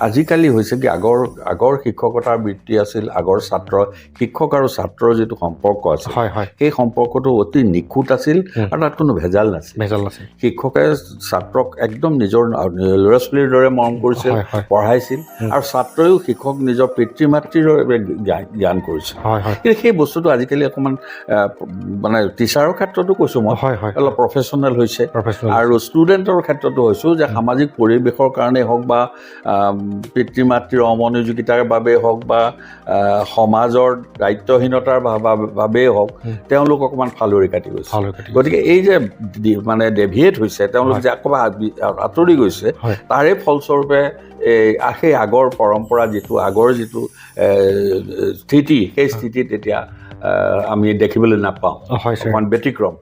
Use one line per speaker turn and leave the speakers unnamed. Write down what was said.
আজিকালি হৈছে কি আগৰ শিক্ষকতাৰ বৃত্তি আছিল, আগৰ শিক্ষক আৰু ছাত্ৰৰ যিটো সম্পৰ্ক আছিল সেই সম্পৰ্কটো অতি নিখুঁত আছিল আৰু তাত কোনো ভেজাল নাছিল। শিক্ষকে ছাত্ৰক একদম নিজৰ ল'ৰা ছোৱালীৰ দৰে মৰম কৰিছিল, পঢ়াইছিল, আৰু ছাত্ৰইও শিক্ষক নিজৰ পিতৃ মাতৃৰ দৰে জ্ঞান কৰিছিল। কিন্তু সেই বস্তুটো আজিকালি অকণমান মানে টিচাৰৰ ক্ষেত্ৰতো কৈছোঁ মই অলপ প্ৰফেচনেল হৈছে, আৰু ষ্টুডেণ্টৰ ক্ষেত্ৰতো হৈছোঁ যে সামাজিক পৰিৱেশৰ কাৰণেই হওক বা পিতৃ মাতৃৰ অমনোযোগিতাৰ বাবেই হওক বা সমাজৰ দায়িত্বহীনতাৰ বাবেই হওক তেওঁলোক অকণমান ফালৰি কাটি গৈছে। গতিকে এই যে মানে ডেভিয়েট হৈছে, তেওঁলোক যে অকণমান আঁতৰি গৈছে, তাৰে ফলস্বৰূপে সেই আগৰ পৰম্পৰা আগৰ যিটো স্থিতি, সেই স্থিতিত এতিয়া আমি দেখিবলৈ নাপাওঁ, অকণমান ব্যতিক্ৰম।